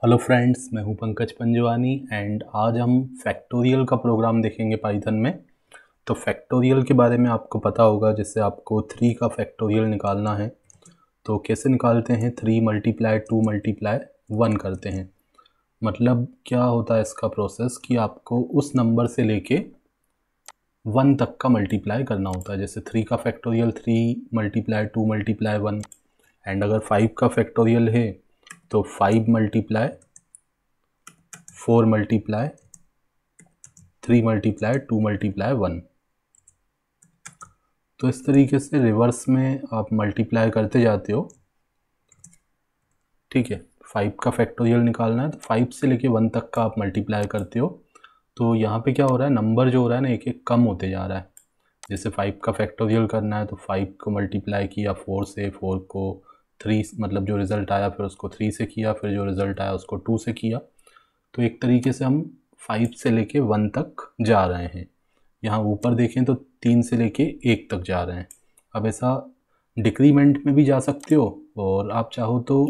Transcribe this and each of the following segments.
Hello friends, मैं हूं Pankaj Panjwani and आज हम फैक्टोरियल का प्रोग्राम देखेंगे पाइथन में। तो फैक्टोरियल के बारे में आपको पता होगा, जैसे आपको 3 का फैक्टोरियल निकालना है तो कैसे निकालते हैं। 3 मल्टीप्लाई 2 मल्टीप्लाई 1 करते हैं। मतलब क्या होता है इसका प्रोसेस कि आपको उस नंबर से लेके 1 तक का मल्टीप्लाई करना होता है। जैसे 3 का फैक्टोरियल 3 मल्टीप्लाई 2 मल्टीप्लाई 1 एंड अगर 5 का फैक्टोरियल है तो 5 मल्टीप्लाई 4 मल्टीप्लाई 3 मल्टीप्लाई 2 मल्टीप्लाई 1। तो इस तरीके से रिवर्स में आप मल्टीप्लाई करते जाते हो। ठीक है, 5 का फैक्टोरियल निकालना है तो 5 से लेके 1 तक का आप मल्टीप्लाई करते हो। तो यहाँ पे क्या हो रहा है, नंबर जो हो रहा है ना एक एक कम होते जा रहा है। जैसे 5 का फैक्टोरियल करना है तो 5 को मल्टीप्लाई किया 4 से, 4 को 3 मतलब जो रिज़ल्ट आया फिर उसको 3 से किया, फिर जो रिज़ल्ट आया उसको 2 से किया। तो एक तरीके से हम 5 से लेके 1 तक जा रहे हैं। यहाँ ऊपर देखें तो 3 से लेके 1 तक जा रहे हैं। अब ऐसा डिक्रीमेंट में भी जा सकते हो और आप चाहो तो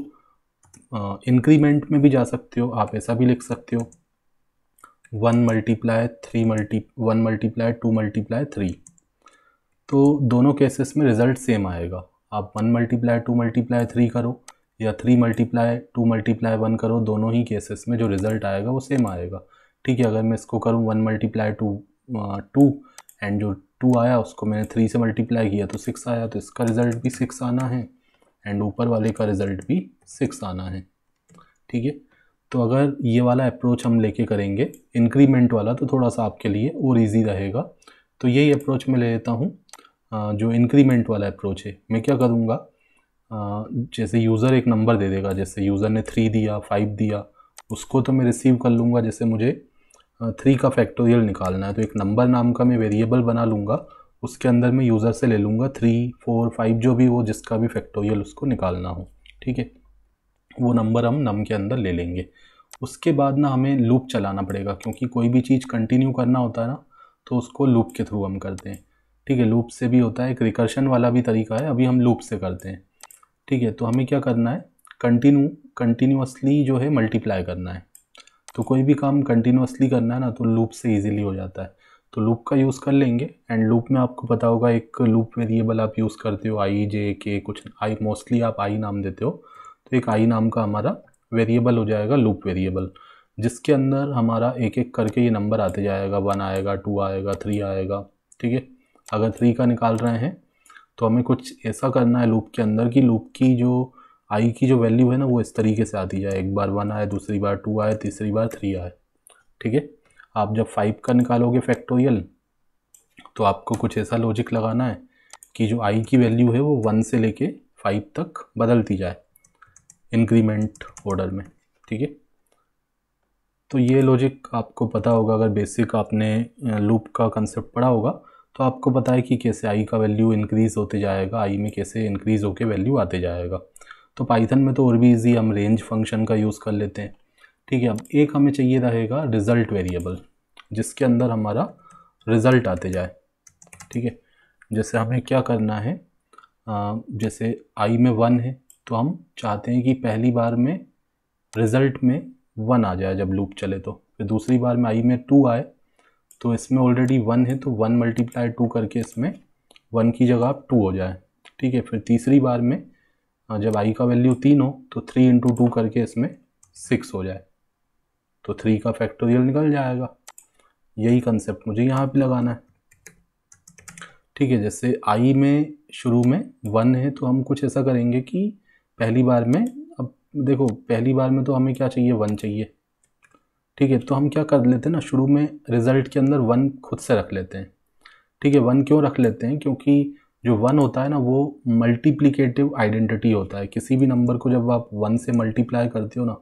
इंक्रीमेंट में भी जा सकते हो। आप ऐसा भी लिख सकते हो 1 मल्टीप्लाई 2 मल्टीप्लाई 3। तो दोनों केसेस में रिज़ल्ट सेम आएगा। आप 1 मल्टीप्लाई 2 मल्टीप्लाई 3 करो या 3 मल्टीप्लाई 2 मल्टीप्लाई 1 करो, दोनों ही केसेस में जो रिज़ल्ट आएगा वो सेम आएगा। ठीक है, अगर मैं इसको करूँ 1 मल्टीप्लाई 2 एंड जो 2 आया उसको मैंने 3 से मल्टीप्लाई किया तो 6 आया, तो इसका रिज़ल्ट भी 6 आना है एंड ऊपर वाले का रिज़ल्ट भी 6 आना है। ठीक है, तो अगर ये वाला अप्रोच हम लेके करेंगे इंक्रीमेंट वाला तो थोड़ा सा आपके लिए और ईजी रहेगा। तो यही अप्रोच मैं ले लेता हूँ। जो इंक्रीमेंट वाला अप्रोच है, मैं क्या करूँगा, जैसे यूज़र एक नंबर दे देगा, जैसे यूज़र ने 3 दिया 5 दिया, उसको तो मैं रिसीव कर लूँगा। जैसे मुझे 3 का फैक्टोरियल निकालना है तो एक नंबर नाम का मैं वेरिएबल बना लूँगा, उसके अंदर मैं यूज़र से ले लूँगा 3 4 5 जो भी हो, जिसका भी फैक्टोरियल उसको निकालना हो। ठीक है, वो नंबर हम नम के अंदर ले लेंगे। उसके बाद ना हमें लूप चलाना पड़ेगा, क्योंकि कोई भी चीज़ कंटिन्यू करना होता है ना तो उसको लूप के थ्रू हम करते हैं। ठीक है, लूप से भी होता है, एक रिकर्शन वाला भी तरीका है, अभी हम लूप से करते हैं। ठीक है, तो हमें क्या करना है, कंटिन्यूअसली जो है मल्टीप्लाई करना है। तो कोई भी काम कंटिन्यूअसली करना है ना तो लूप से इजीली हो जाता है। तो लूप का यूज़ कर लेंगे एंड लूप में आपको पता होगा एक लूप वेरिएबल आप यूज़ करते हो, आई जे के कुछ आई, मोस्टली आप आई नाम देते हो। तो एक आई नाम का हमारा वेरिएबल हो जाएगा लूप वेरिएबल, जिसके अंदर हमारा एक एक करके ये नंबर आते जाएगा। 1 आएगा, 2 आएगा, 3 आएगा। ठीक है, अगर 3 का निकाल रहे हैं तो हमें कुछ ऐसा करना है लूप के अंदर कि लूप की जो आई की जो वैल्यू है ना वो इस तरीके से आती जाए, एक बार 1 आए, दूसरी बार 2 आए, तीसरी बार 3 आए। ठीक है, आप जब 5 का निकालोगे फैक्टोरियल तो आपको कुछ ऐसा लॉजिक लगाना है कि जो आई की वैल्यू है वो 1 से लेके 5 तक बदलती जाए इंक्रीमेंट ऑर्डर में। ठीक है, तो ये लॉजिक आपको पता होगा, अगर बेसिक आपने लूप का कंसेप्ट पढ़ा होगा तो आपको पता है कि कैसे आई का वैल्यू इंक्रीज़ होते जाएगा, आई में कैसे इंक्रीज़ होके वैल्यू आते जाएगा। तो पाइथन में तो और भी ईजी, हम रेंज फंक्शन का यूज़ कर लेते हैं। ठीक है, अब एक हमें चाहिए रहेगा रिज़ल्ट वेरिएबल, जिसके अंदर हमारा रिज़ल्ट आते जाए। ठीक है, जैसे हमें क्या करना है, जैसे आई में 1 है तो हम चाहते हैं कि पहली बार में रिज़ल्ट में 1 आ जाए जब लूप चले, तो फिर दूसरी बार में आई में 2 आए तो इसमें ऑलरेडी 1 है तो 1 मल्टीप्लाई 2 करके इसमें 1 की जगह आप 2 हो जाए। ठीक है, फिर तीसरी बार में जब आई का वैल्यू 3 हो तो 3 इंटू 2 करके इसमें 6 हो जाए, तो 3 का फैक्टोरियल निकल जाएगा। यही कंसेप्ट मुझे यहाँ पे लगाना है। ठीक है, जैसे आई में शुरू में 1 है तो हम कुछ ऐसा करेंगे कि पहली बार में, अब देखो पहली बार में तो हमें क्या चाहिए, 1 चाहिए। ठीक है, तो हम क्या कर लेते हैं ना, शुरू में रिज़ल्ट के अंदर 1 खुद से रख लेते हैं। ठीक है, 1 क्यों रख लेते हैं, क्योंकि जो 1 होता है ना वो मल्टीप्लिकेटिव आइडेंटिटी होता है। किसी भी नंबर को जब आप 1 से मल्टीप्लाई करते हो ना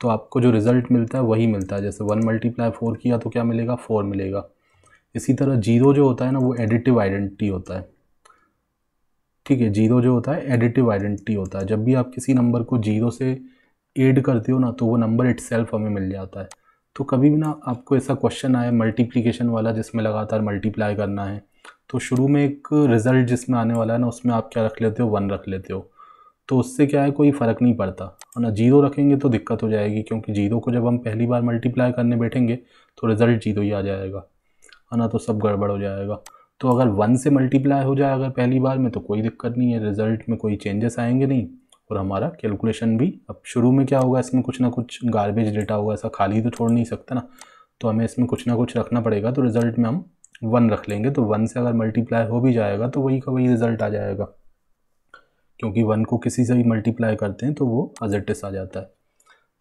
तो आपको जो रिज़ल्ट मिलता है वही मिलता है। जैसे 1 मल्टीप्लाई 4 किया तो क्या मिलेगा, 4 मिलेगा। इसी तरह 0 जो होता है ना वो एडिटिव आइडेंटिटी होता है। ठीक है, 0 जो होता है एडिटिव आइडेंटिटी होता है। जब भी आप किसी नंबर को 0 से ऐड करते हो ना तो वो नंबर इटसेल्फ हमें मिल जाता है। तो कभी भी ना आपको ऐसा क्वेश्चन आए मल्टीप्लिकेशन वाला जिसमें लगातार मल्टीप्लाई करना है, तो शुरू में एक रिज़ल्ट जिसमें आने वाला है ना उसमें आप क्या रख लेते हो, 1 रख लेते हो। तो उससे क्या है, कोई फ़र्क नहीं पड़ता है ना। जीरो रखेंगे तो दिक्कत हो जाएगी, क्योंकि जीरो को जब हम पहली बार मल्टीप्लाई करने बैठेंगे तो रिज़ल्ट जीरो ही आ जाएगा, है ना, तो सब गड़बड़ हो जाएगा। तो अगर 1 से मल्टीप्लाई हो जाए अगर पहली बार में तो कोई दिक्कत नहीं है, रिज़ल्ट में कोई चेंजेस आएंगे नहीं, और हमारा कैलकुलेशन भी, अब शुरू में क्या होगा, इसमें कुछ ना कुछ गार्बेज डेटा होगा, ऐसा खाली तो छोड़ नहीं सकते ना, तो हमें इसमें कुछ ना कुछ रखना पड़ेगा। तो रिज़ल्ट में हम 1 रख लेंगे, तो 1 से अगर मल्टीप्लाई हो भी जाएगा तो वही का वही रिज़ल्ट आ जाएगा, क्योंकि 1 को किसी से भी मल्टीप्लाई करते हैं तो वो एज इट इज़ आ जाता है।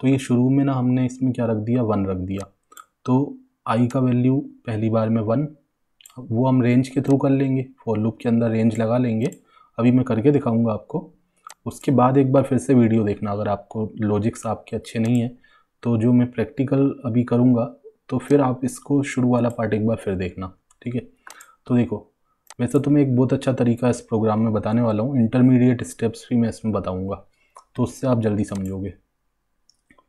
तो ये शुरू में ना हमने इसमें क्या रख दिया, 1 रख दिया। तो आई का वैल्यू पहली बार में 1, वो हम रेंज के थ्रू कर लेंगे, फॉर लूप के अंदर रेंज लगा लेंगे, अभी मैं करके दिखाऊंगा आपको। उसके बाद एक बार फिर से वीडियो देखना, अगर आपको लॉजिक्स आपके अच्छे नहीं हैं तो जो मैं प्रैक्टिकल अभी करूंगा तो फिर आप इसको शुरू वाला पार्ट एक बार फिर देखना, ठीक है। तो देखो, वैसे तो मैं एक बहुत अच्छा तरीका इस प्रोग्राम में बताने वाला हूँ, इंटरमीडिएट स्टेप्स भी मैं इसमें बताऊँगा, तो उससे आप जल्दी समझोगे।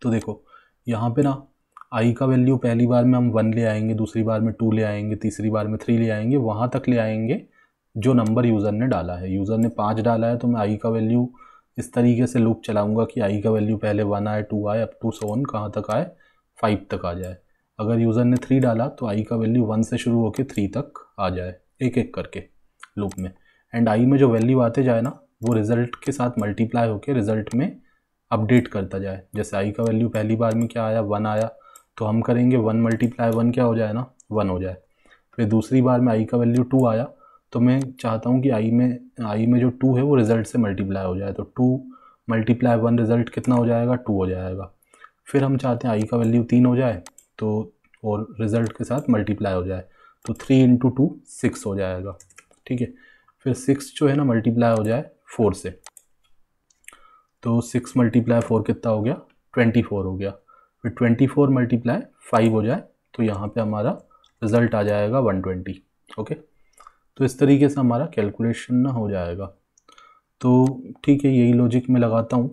तो देखो यहाँ पे ना आई का वैल्यू पहली बार में हम 1 ले आएंगे, दूसरी बार में 2 ले आएंगे, तीसरी बार में 3 ले आएंगे, वहाँ तक ले आएंगे जो नंबर यूज़र ने डाला है। यूज़र ने 5 डाला है तो मैं आई का वैल्यू इस तरीके से लूप चलाऊंगा कि आई का वैल्यू पहले 1 आए, 2 आए, अप टू सो ऑन कहाँ तक आए, 5 तक आ जाए। अगर यूज़र ने 3 डाला तो आई का वैल्यू 1 से शुरू होकर 3 तक आ जाए, एक एक करके लूप में। एंड आई में जो वैल्यू आते जाए ना वो रिज़ल्ट के साथ मल्टीप्लाई होकर रिज़ल्ट में अपडेट करता जाए। जैसे आई का वैल्यू पहली बार में क्या आया, 1 आया, तो हम करेंगे 1 मल्टीप्लाई 1 क्या हो जाए ना, 1 हो जाए। फिर दूसरी बार में आई का वैल्यू 2 आया, तो मैं चाहता हूँ कि आई में जो 2 है वो रिज़ल्ट से मल्टीप्लाई हो जाए, तो 2 मल्टीप्लाई 1 रिज़ल्ट कितना हो जाएगा, 2 हो जाएगा। फिर हम चाहते हैं आई का वैल्यू 3 हो जाए तो और रिज़ल्ट के साथ मल्टीप्लाई हो जाए, तो 3 इंटू 2 6 हो जाएगा, ठीक है। फिर 6 जो है ना मल्टीप्लाई हो जाए 4 से, तो 6 मल्टीप्लाई 4 कितना हो गया, 24 हो गया। फिर 24 मल्टीप्लाई 5 हो जाए तो यहाँ पे हमारा रिज़ल्ट आ जाएगा 120, ओके। तो इस तरीके से हमारा कैलकुलेशन ना हो जाएगा। तो ठीक है, यही लॉजिक मैं लगाता हूँ,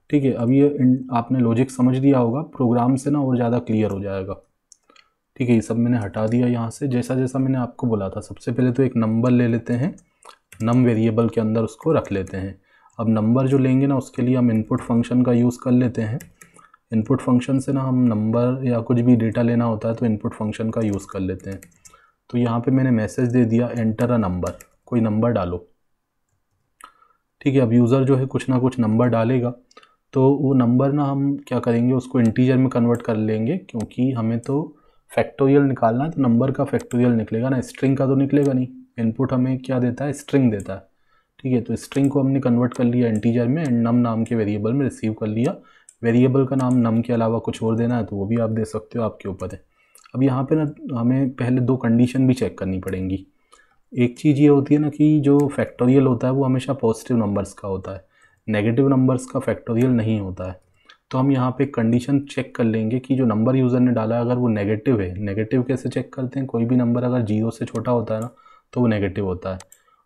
ठीक है। अब ये आपने लॉजिक समझ लिया होगा, प्रोग्राम से ना और ज़्यादा क्लियर हो जाएगा, ठीक है। ये सब मैंने हटा दिया यहाँ से, जैसा जैसा मैंने आपको बोला था। सबसे पहले तो एक नंबर ले लेते हैं, नम वेरिएबल के अंदर उसको रख लेते हैं। अब नंबर जो लेंगे ना उसके लिए हम इनपुट फंक्शन का यूज़ कर लेते हैं। इनपुट फंक्शन से ना हम नंबर या कुछ भी डेटा लेना होता है तो इनपुट फंक्शन का यूज़ कर लेते हैं। तो यहाँ पे मैंने मैसेज दे दिया एंटर अ नंबर, कोई नंबर डालो, ठीक है। अब यूज़र जो है कुछ ना कुछ नंबर डालेगा, तो वो नंबर ना हम क्या करेंगे, उसको इंटीजर में कन्वर्ट कर लेंगे, क्योंकि हमें तो फैक्टोरियल निकालना है, तो नंबर का फैक्टोरियल निकलेगा ना, स्ट्रिंग का तो निकलेगा नहीं। इनपुट हमें क्या देता है, स्ट्रिंग देता है, ठीक है। तो स्ट्रिंग को हमने कन्वर्ट कर लिया इंटीजर में, एंड नम नाम के वेरिएबल में रिसीव कर लिया। वेरिएबल का नाम नम के अलावा कुछ और देना है तो वो भी आप दे सकते हो, आपके ऊपर है। अब यहाँ पे ना हमें पहले 2 कंडीशन भी चेक करनी पड़ेंगी। एक चीज़ ये होती है ना कि जो फैक्टोरियल होता है वो हमेशा पॉजिटिव नंबर्स का होता है, नेगेटिव नंबर्स का फैक्टोरियल नहीं होता है। तो हम यहाँ पे कंडीशन चेक कर लेंगे कि जो नंबर यूज़र ने डाला अगर वो नेगेटिव है। नेगेटिव कैसे चेक करते हैं, कोई भी नंबर अगर 0 से छोटा होता है ना तो वो नेगेटिव होता है,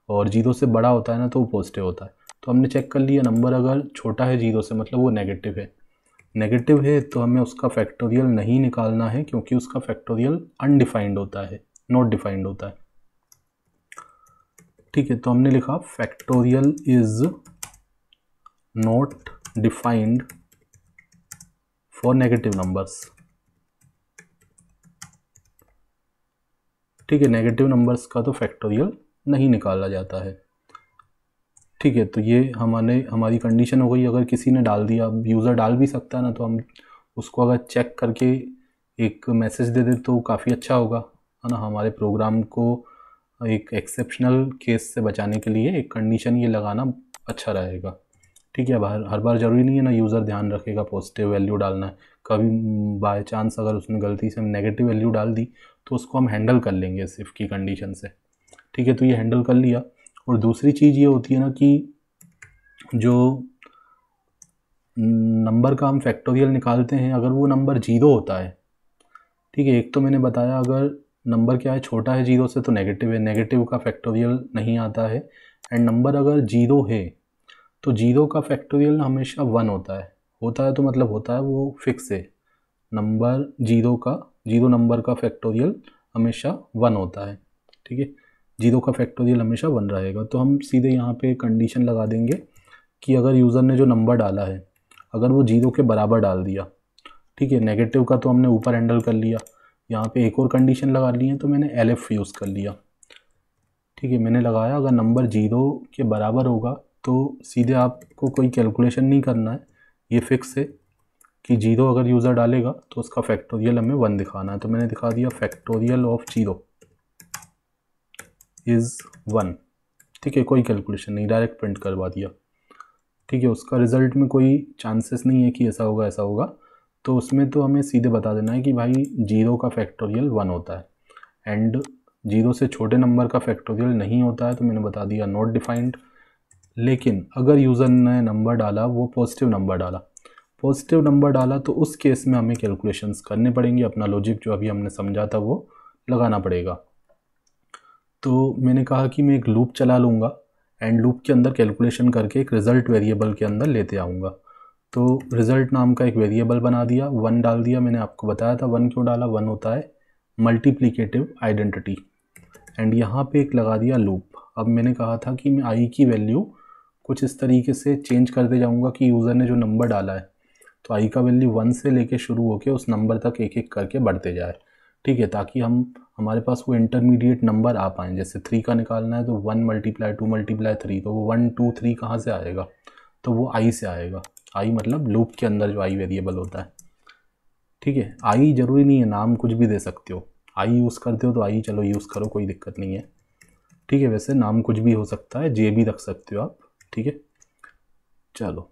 और 0 से बड़ा होता है ना तो वो पॉजिटिव होता है। तो हमने चेक कर लिया नंबर अगर छोटा है 0 से मतलब वो नेगेटिव है। नेगेटिव है तो हमें उसका फैक्टोरियल नहीं निकालना है, क्योंकि उसका फैक्टोरियल अनडिफाइंड होता है, नॉट डिफाइंड होता है, ठीक है। तो हमने लिखा factorial is not defined for negative numbers, ठीक है। नेगेटिव नंबर्स का तो फैक्टोरियल नहीं निकाला जाता है, ठीक है। तो ये हमारी कंडीशन हो गई। अगर किसी ने डाल दिया, अब यूज़र डाल भी सकता है ना, तो हम उसको अगर चेक करके एक मैसेज दे दें तो काफ़ी अच्छा होगा, है ना। हमारे प्रोग्राम को एक एक्सेप्शनल केस से बचाने के लिए एक कंडीशन ये लगाना अच्छा रहेगा, ठीक है। अब हर बार ज़रूरी नहीं है ना यूज़र ध्यान रखेगा पॉजिटिव वैल्यू डालना है। कभी बाय चांस अगर उसने गलती से नेगेटिव वैल्यू डाल दी तो उसको हम हैंडल कर लेंगे सिर्फ की कंडीशन से, ठीक है। तो ये हैंडल कर लिया। और दूसरी चीज़ ये होती है ना कि जो नंबर का हम फैक्टोरियल निकालते हैं अगर वो नंबर 0 होता है, ठीक है। एक तो मैंने बताया अगर नंबर क्या है, छोटा है 0 से तो नेगेटिव है, नेगेटिव का फैक्टोरियल नहीं आता है। एंड नंबर अगर 0 है तो 0 का फैक्टोरियल हमेशा 1 होता है तो मतलब होता है वो फिक्स है। नंबर 0 नंबर का फैक्टोरियल हमेशा 1 होता है, ठीक है। जीरो का फैक्टोरियल हमेशा 1 रहेगा। तो हम सीधे यहाँ पे कंडीशन लगा देंगे कि अगर यूज़र ने जो नंबर डाला है अगर वो जीरो के बराबर डाल दिया, ठीक है, नेगेटिव का तो हमने ऊपर हैंडल कर लिया, यहाँ पे एक और कंडीशन लगा ली है तो मैंने LF यूज़ कर लिया, ठीक है, मैंने लगाया अगर नंबर जीरो के बराबर होगा तो सीधे आपको कोई कैलकुलेशन नहीं करना है, ये फिक्स है कि जीरो अगर यूज़र डालेगा तो उसका फैक्टोरियल हमें 1 दिखाना है। तो मैंने दिखा दिया फैक्टोरियल ऑफ जीरो इज़ 1, ठीक है, कोई कैलकुलेशन नहीं, डायरेक्ट प्रिंट करवा दिया, ठीक है। उसका रिज़ल्ट में कोई चांसेस नहीं है कि ऐसा होगा ऐसा होगा, तो उसमें तो हमें सीधे बता देना है कि भाई जीरो का फैक्टोरियल 1 होता है एंड जीरो से छोटे नंबर का फैक्टोरियल नहीं होता है, तो मैंने बता दिया नॉट डिफाइंड। लेकिन अगर यूज़र ने नंबर डाला वो पॉजिटिव नंबर डाला तो उस केस में हमें कैलकुलेशंस करने पड़ेंगे, अपना लॉजिक जो अभी हमने समझा था वो लगाना पड़ेगा। तो मैंने कहा कि मैं एक लूप चला लूँगा एंड लूप के अंदर कैलकुलेशन करके एक रिज़ल्ट वेरिएबल के अंदर लेते आऊँगा। तो रिज़ल्ट नाम का एक वेरिएबल बना दिया, 1 डाल दिया, मैंने आपको बताया था 1 क्यों डाला, 1 होता है मल्टीप्लिकेटिव आइडेंटिटी, एंड यहाँ पे एक लगा दिया लूप। अब मैंने कहा था कि मैं आई की वैल्यू कुछ इस तरीके से चेंज करते जाऊँगा कि यूज़र ने जो नंबर डाला है तो आई का वैल्यू 1 से लेके शुरू होके उस नंबर तक एक एक करके बढ़ते जाए, ठीक है, ताकि हमारे पास वो इंटरमीडिएट नंबर आ पाएँ। जैसे 3 का निकालना है तो 1 × 2 × 3, तो वो 1 2 3 कहाँ से आएगा, तो वो आई से आएगा। आई मतलब लूप के अंदर जो आई वेरिएबल होता है, ठीक है। आई ज़रूरी नहीं है, नाम कुछ भी दे सकते हो, आई यूज़ करते हो तो आई चलो यूज़ करो, कोई दिक्कत नहीं है, ठीक है। वैसे नाम कुछ भी हो सकता है, जे भी रख सकते हो आप, ठीक है। चलो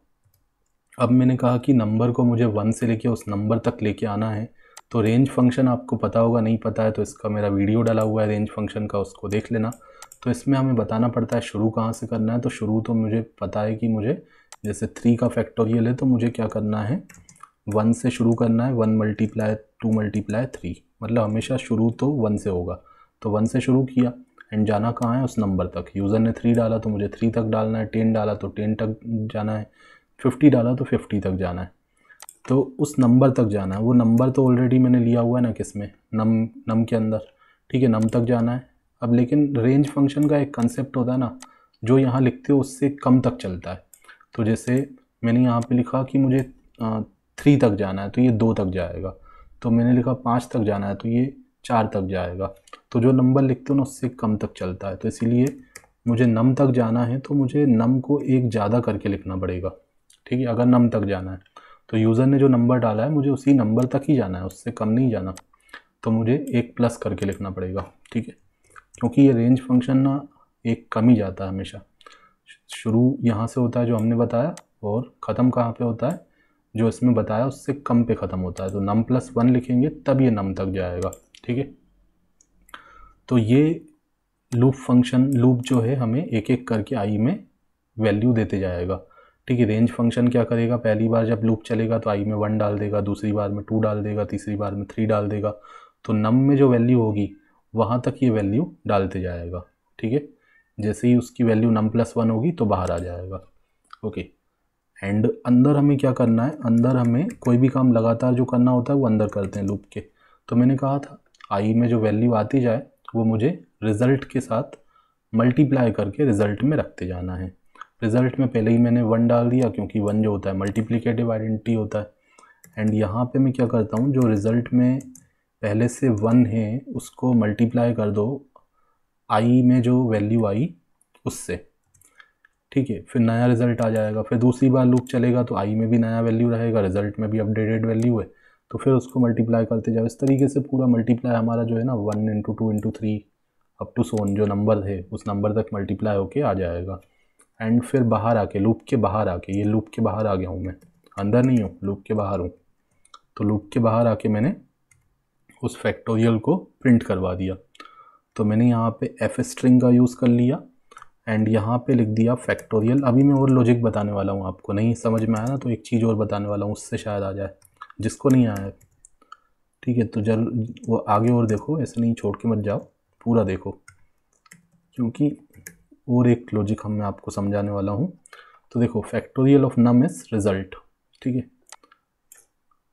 अब मैंने कहा कि नंबर को मुझे 1 से लेके उस नंबर तक लेके आना है, तो रेंज फंक्शन आपको पता होगा, नहीं पता है तो इसका मेरा वीडियो डाला हुआ है रेंज फंक्शन का, उसको देख लेना। तो इसमें हमें बताना पड़ता है शुरू कहाँ से करना है। तो शुरू तो मुझे पता है कि मुझे जैसे 3 का फैक्टोरियल है तो मुझे क्या करना है, 1 से शुरू करना है, 1 × 2 × 3, मतलब हमेशा शुरू तो 1 से होगा। तो 1 से शुरू किया एंड जाना कहाँ है, उस नंबर तक। यूज़र ने 3 डाला तो मुझे 3 तक डालना है, 10 डाला तो 10 तक जाना है, 50 डाला तो 50 तक जाना है, तो उस नंबर तक जाना है। वो नंबर तो ऑलरेडी मैंने लिया हुआ है ना, किसमें, नम के अंदर, ठीक है, नम तक जाना है। अब लेकिन रेंज फंक्शन का एक कंसेप्ट होता है ना, जो यहाँ लिखते हो उससे कम तक चलता है। तो जैसे मैंने यहाँ पे लिखा कि मुझे 3 तक जाना है तो ये 2 तक जाएगा, तो मैंने लिखा 5 तक जाना है तो ये 4 तक जाएगा। तो जो नंबर लिखते हो ना उससे कम तक चलता है, तो इसीलिए मुझे नम तक जाना है तो मुझे नम को एक ज़्यादा करके लिखना पड़ेगा, ठीक है। अगर नम तक जाना है तो यूज़र ने जो नंबर डाला है मुझे उसी नंबर तक ही जाना है, उससे कम नहीं जाना, तो मुझे एक प्लस करके लिखना पड़ेगा, ठीक है। क्योंकि ये रेंज फंक्शन ना एक कम ही जाता है हमेशा, शुरू यहाँ से होता है जो हमने बताया और ख़त्म कहाँ पे होता है, जो इसमें बताया उससे कम पे ख़त्म होता है। तो नम +1 लिखेंगे तब ये नम तक जाएगा, ठीक है। तो ये लूप फंक्शन, लूप जो है हमें एक एक करके आई में वैल्यू देते जाएगा, ठीक है। रेंज फंक्शन क्या करेगा, पहली बार जब लूप चलेगा तो आई में 1 डाल देगा, दूसरी बार में 2 डाल देगा, तीसरी बार में 3 डाल देगा, तो नम में जो वैल्यू होगी वहाँ तक ये वैल्यू डालते जाएगा, ठीक है। जैसे ही उसकी वैल्यू नम +1 होगी तो बाहर आ जाएगा, ओके। एंड अंदर हमें क्या करना है, अंदर हमें कोई भी काम लगातार जो करना होता है वो अंदर करते हैं लूप के। तो मैंने कहा था आई में जो वैल्यू आती जाए वो मुझे रिज़ल्ट के साथ मल्टीप्लाई करके रिज़ल्ट में रखते जाना है। रिज़ल्ट में पहले ही मैंने 1 डाल दिया क्योंकि 1 जो होता है मल्टीप्लिकेटिव आइडेंटिटी होता है। एंड यहाँ पे मैं क्या करता हूँ, जो रिज़ल्ट में पहले से 1 है उसको मल्टीप्लाई कर दो आई में जो वैल्यू आई उससे, ठीक है, फिर नया रिज़ल्ट आ जाएगा। फिर दूसरी बार लूप चलेगा तो आई में भी नया वैल्यू रहेगा, रिज़ल्ट में भी अपडेटेड वैल्यू है, तो फिर उसको मल्टीप्लाई करते जाओ। इस तरीके से पूरा मल्टीप्लाई हमारा जो है ना 1 × 2 × 3 अप टू सोन जो नंबर है उस नंबर तक मल्टीप्लाई होके आ जाएगा। एंड फिर बाहर आके, लूप के बाहर आके, ये लूप के बाहर आ गया हूँ मैं, अंदर नहीं हूँ, लूप के बाहर हूँ, तो लूप के बाहर आके मैंने उस फैक्टोरियल को प्रिंट करवा दिया। तो मैंने यहाँ पे एफ स्ट्रिंग का यूज़ कर लिया एंड यहाँ पे लिख दिया फैक्टोरियल। अभी मैं और लॉजिक बताने वाला हूँ, आपको नहीं समझ में आया ना तो एक चीज़ और बताने वाला हूँ, उससे शायद आ जाए जिसको नहीं आया, ठीक है। तो वो आगे और देखो, ऐसे नहीं छोड़ के मत जाओ, पूरा देखो, क्योंकि और एक लॉजिक मैं आपको समझाने वाला हूँ। तो देखो factorial of num is result, ठीक है।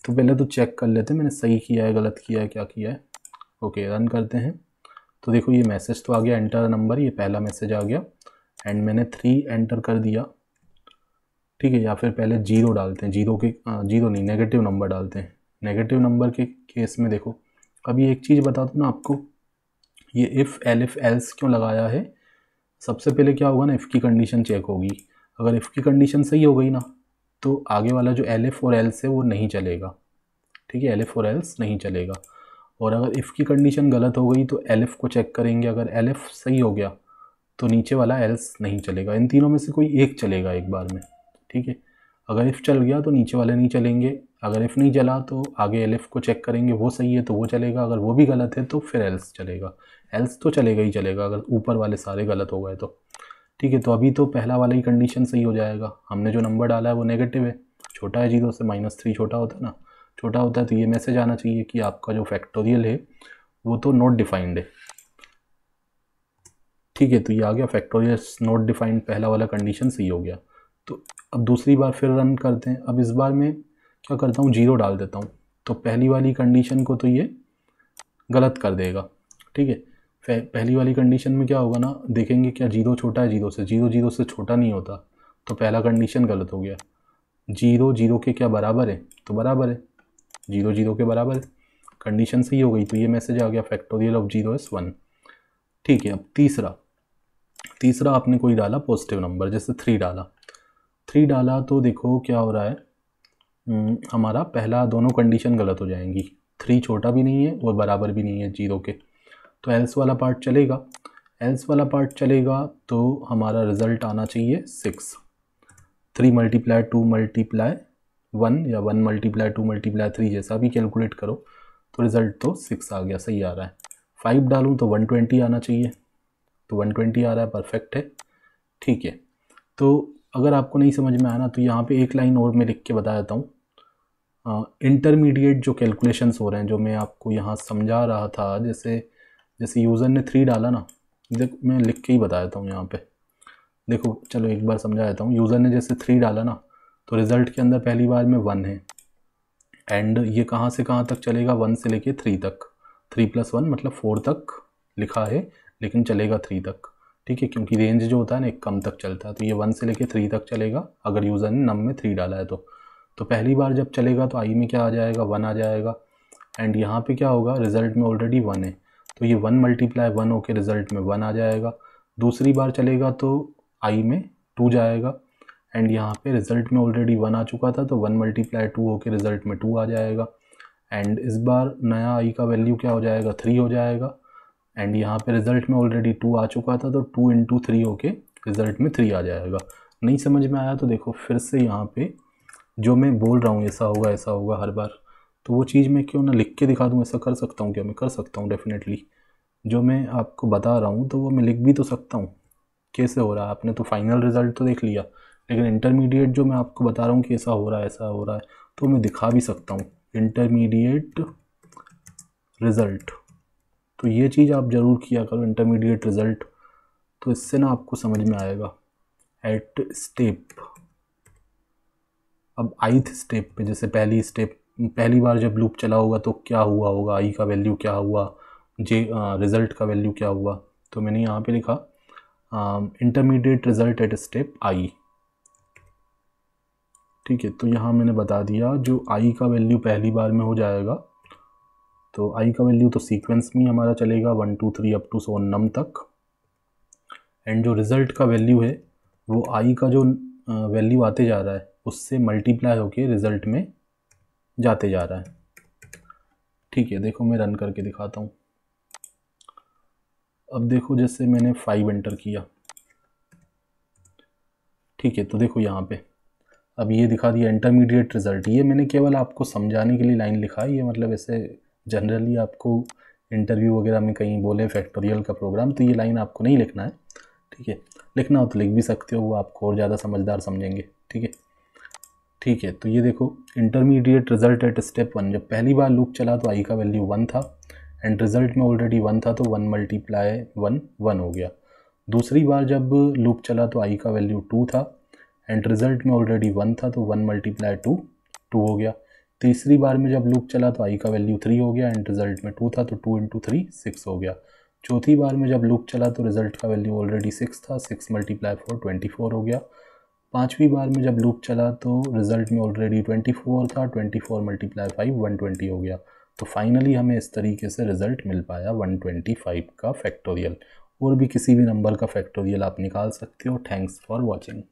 तो पहले तो चेक कर लेते हैं मैंने सही किया है गलत किया है क्या किया है, ओके रन करते हैं। तो देखो ये मैसेज तो आ गया एंटर नंबर, ये पहला मैसेज आ गया एंड मैंने 3 एंटर कर दिया, ठीक है। या फिर पहले 0 डालते हैं, 0 नहीं नेगेटिव नंबर डालते हैं। नेगेटिव नंबर के केस में देखो, अभी एक चीज़ बता दूँ ना आपको, ये इफ़ एलिफ एल्स क्यों लगाया है। सबसे पहले क्या होगा ना, इफ़ की कंडीशन चेक होगी। अगर इफ़ की कंडीशन सही हो गई ना तो आगे वाला जो एलिफ और एल्स है वो नहीं चलेगा, ठीक है। एलिफ और एल्स नहीं चलेगा। और अगर इफ़ की कंडीशन गलत हो गई तो एलिफ को चेक करेंगे, अगर एलिफ सही हो गया तो नीचे वाला एल्स नहीं चलेगा। इन तीनों में से कोई एक चलेगा एक बार में, ठीक है। अगर इफ़ चल गया तो नीचे वाले नहीं चलेंगे, अगर इफ़ नहीं चला तो आगे एलिफ को चेक करेंगे, वो सही है तो वो चलेगा, अगर वो भी गलत है तो फिर एल्स चलेगा। एल्स तो चलेगा ही चलेगा अगर ऊपर वाले सारे गलत हो गए तो, ठीक है। तो अभी तो पहला वाला ही कंडीशन सही हो जाएगा। हमने जो नंबर डाला है वो नेगेटिव है, छोटा है 0 से, -3 छोटा होता है ना, छोटा होता है तो ये मैसेज आना चाहिए कि आपका जो फैक्टोरियल है वो तो नॉट डिफाइंड है, ठीक है। तो ये आ गया फैक्टोरियल नॉट डिफाइंड, पहला वाला कंडीशन सही हो गया। तो अब दूसरी बार फिर रन करते हैं। अब इस बार में क्या करता हूँ, 0 डाल देता हूँ, तो पहली वाली कंडीशन को तो ये गलत कर देगा, ठीक है। पहली वाली कंडीशन में क्या होगा ना, देखेंगे क्या 0 छोटा है 0 से, 0 0 से छोटा नहीं होता, तो पहला कंडीशन गलत हो गया। 0 0 के क्या बराबर है, तो बराबर है, 0 0 के बराबर है, कंडीशन सही हो गई तो ये मैसेज आ गया फैक्टोरियल ऑफ 0 इज़ 1, ठीक है। अब तीसरा आपने कोई डाला पॉजिटिव नंबर, जैसे 3 डाला तो देखो क्या हो रहा है, हमारा पहला दोनों कंडीशन गलत हो जाएंगी, 3 छोटा भी नहीं है और बराबर भी नहीं है 0 के, तो एल्स वाला पार्ट चलेगा। एल्स वाला पार्ट चलेगा तो हमारा रिज़ल्ट आना चाहिए 6। 3 × 2 × 1 या 1 × 2 × 3 जैसा भी कैलकुलेट करो, तो रिज़ल्ट तो 6 आ गया, सही आ रहा है। 5 डालूँ तो 120 आना चाहिए, तो 120 आ रहा है, परफेक्ट है, ठीक है। तो अगर आपको नहीं समझ में आया ना तो यहाँ पे एक लाइन और मैं लिख के बता देता हूँ। इंटरमीडिएट जो कैलकुलेशंस हो रहे हैं, जो मैं आपको यहाँ समझा रहा था, जैसे यूज़र ने 3 डाला ना, देख मैं लिख के ही बता देता हूँ यहाँ पे, देखो चलो एक बार समझा देता हूँ। यूज़र ने जैसे 3 डाला ना, तो रिज़ल्ट के अंदर पहली बार में 1 है, एंड ये कहाँ से कहाँ तक चलेगा, 1 से लेके 3 तक, 3 + 1 मतलब 4 तक लिखा है, लेकिन चलेगा 3 तक, ठीक है, क्योंकि रेंज जो होता है ना एक कम तक चलता है, तो ये 1 से लेके 3 तक चलेगा अगर यूज़र ने नम में 3 डाला है तो पहली बार जब चलेगा तो आई में क्या आ जाएगा, 1 आ जाएगा, एंड यहाँ पे क्या होगा, रिज़ल्ट में ऑलरेडी 1 है, तो ये 1 × 1 होके रिज़ल्ट में 1 आ जाएगा। दूसरी बार चलेगा तो आई में 2 जाएगा, एंड यहाँ पे रिज़ल्ट में ऑलरेडी 1 आ चुका था, तो 1 × 2 होके रिज़ल्ट में 2 आ जाएगा, एंड इस बार नया आई का वैल्यू क्या हो जाएगा, 3 हो जाएगा, एंड यहाँ पे रिज़ल्ट में ऑलरेडी 2 आ चुका था, तो 2 × 3 होके रिज़ल्ट में 3 आ जाएगा। नहीं समझ में आया तो देखो फिर से यहाँ पे जो मैं बोल रहा हूँ ऐसा होगा हर बार, तो वो चीज़ मैं क्यों ना लिख के दिखा दूँ, ऐसा कर सकता हूँ क्या, मैं कर सकता हूँ डेफिनेटली। जो मैं आपको बता रहा हूँ तो वो मैं लिख भी तो सकता हूँ, कैसे हो रहा है। आपने तो फाइनल रिज़ल्ट तो देख लिया, लेकिन इंटरमीडिएट जो मैं आपको बता रहा हूँ कि ऐसा हो रहा है, तो मैं दिखा भी सकता हूँ इंटरमीडिएट रिज़ल्ट। तो ये चीज़ आप ज़रूर किया करो, इंटरमीडिएट रिज़ल्ट, तो इससे ना आपको समझ में आएगा। एट स्टेप, अब ith स्टेप पे, जैसे पहली बार जब लूप चला होगा तो क्या हुआ होगा, आई का वैल्यू क्या हुआ, रिज़ल्ट का वैल्यू क्या हुआ, तो मैंने यहाँ पे लिखा intermediate result at step I, ठीक है। तो यहाँ मैंने बता दिया जो आई का वैल्यू पहली बार में हो जाएगा, तो आई का वैल्यू तो सीक्वेंस में ही हमारा चलेगा 1 2 3 अप टू सो नम तक, एंड जो रिज़ल्ट का वैल्यू है वो आई का जो वैल्यू आते जा रहा है उससे मल्टीप्लाई होके रिज़ल्ट में जाते जा रहा है, ठीक है। देखो मैं रन करके दिखाता हूँ। अब देखो जैसे मैंने 5 एंटर किया, ठीक है, तो देखो यहाँ पे अब ये दिखा दिया इंटरमीडिएट रिज़ल्ट। ये मैंने केवल आपको समझाने के लिए लाइन लिखा है, ये मतलब ऐसे जनरली आपको इंटरव्यू वगैरह में कहीं बोले फैक्टोरियल का प्रोग्राम, तो ये लाइन आपको नहीं लिखना है, ठीक है। लिखना हो तो लिख भी सकते हो, वो आपको और ज़्यादा समझदार समझेंगे, ठीक है। तो ये देखो इंटरमीडिएट रिज़ल्ट एट स्टेप 1, जब पहली बार लूप चला तो आई का वैल्यू 1 था, एंड रिज़ल्ट में ऑलरेडी 1 था, तो 1 × 1 1 हो गया। दूसरी बार जब लूप चला तो आई का वैल्यू 2 था, एंड रिज़ल्ट में ऑलरेडी 1 था, तो 1 × 2 2 हो गया। तीसरी बार में जब लूप चला तो आई का वैल्यू 3 हो गया, एंड रिज़ल्ट में 2 था, तो 2 × 3 6 हो गया। चौथी बार में जब लूप चला तो रिजल्ट का वैल्यू ऑलरेडी 6 था, 6 मल्टीप्लाई 4 24 हो गया। पाँचवीं बार में जब लूप चला तो रिजल्ट में ऑलरेडी 24 था, 24 मल्टीप्लाई 5 120 हो गया। तो फाइनली हमें इस तरीके से रिजल्ट मिल पाया 125 का फैक्टोरियल। और भी किसी भी नंबर का फैक्टोरियल आप निकाल सकते हो। Thanks for watching.